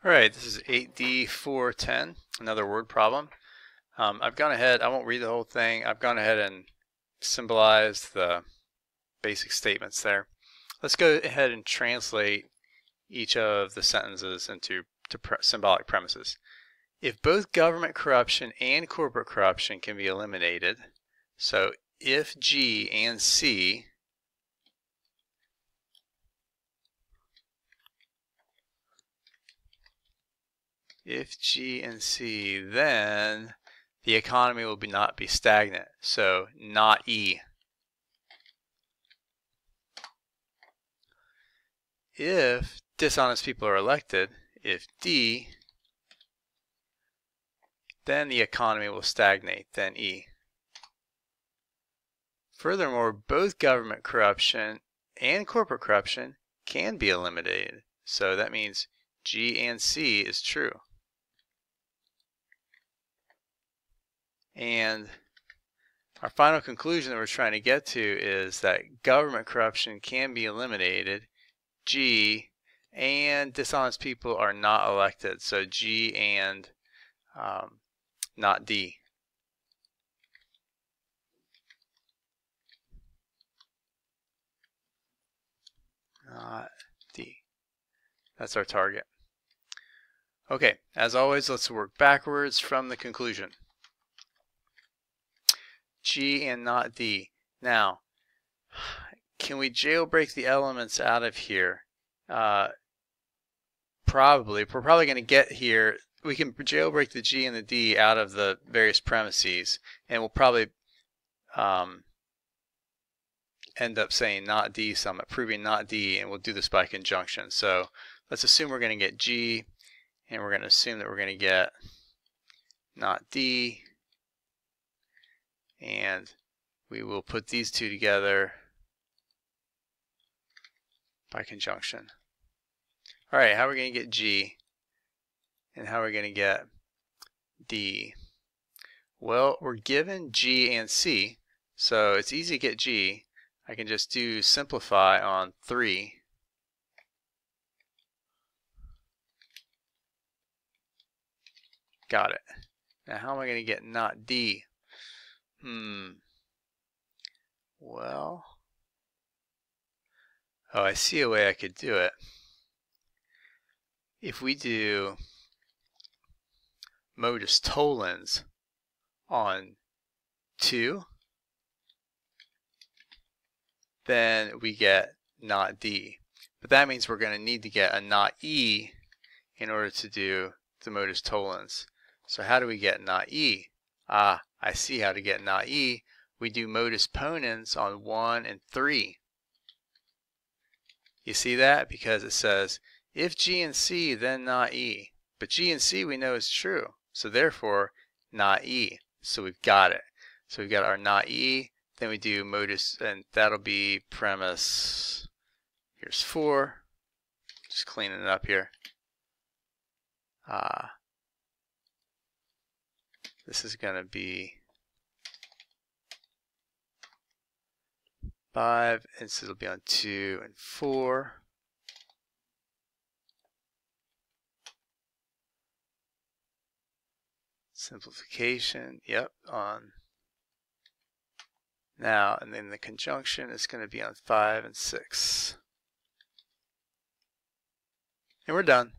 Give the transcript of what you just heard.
Alright, this is 8D.IV.10, another word problem. I've gone ahead, I won't read the whole thing, I've gone ahead and symbolized the basic statements there. Let's go ahead and translate each of the sentences into symbolic premises. If both government corruption and corporate corruption can be eliminated, so if G and C then the economy will not be stagnant. So not E. If dishonest people are elected, if D, then the economy will stagnate, then E. Furthermore, both government corruption and corporate corruption can be eliminated. So that means G and C is true. And our final conclusion that we're trying to get to is that government corruption can be eliminated, G, and dishonest people are not elected. So G and not D. Not D. That's our target. Okay, as always, let's work backwards from the conclusion. G and not D. Now, can we jailbreak the elements out of here? Probably. We're probably going to get here. We can jailbreak the G and the D out of the various premises, and we'll probably end up saying not D, so I'm proving not D, and we'll do this by conjunction. So let's assume we're going to get G, and we're going to assume that we're going to get not D, and we will put these two together by conjunction. All right, how are we going to get G, and how are we going to get D? Well, we're given G and C, so it's easy to get G. I can just do simplify on 3. Got it. Now how am I going to get not D? Well, oh, I see a way I could do it. If we do modus tollens on 2, then we get not D. But that means we're going to need to get a not E in order to do the modus tollens. So how do we get not E? I see how to get not E. We do modus ponens on 1 and 3. You see that? Because it says, if G and C, then not E. But G and C we know is true. So therefore, not E. So we've got it. So we've got our not E. Then we do modus, and that'll be premise. Here's 4. Just cleaning it up here. This is going to be 5, and so it'll be on 2 and 4. Simplification, yep, on now, and then the conjunction is going to be on 5 and 6. And we're done.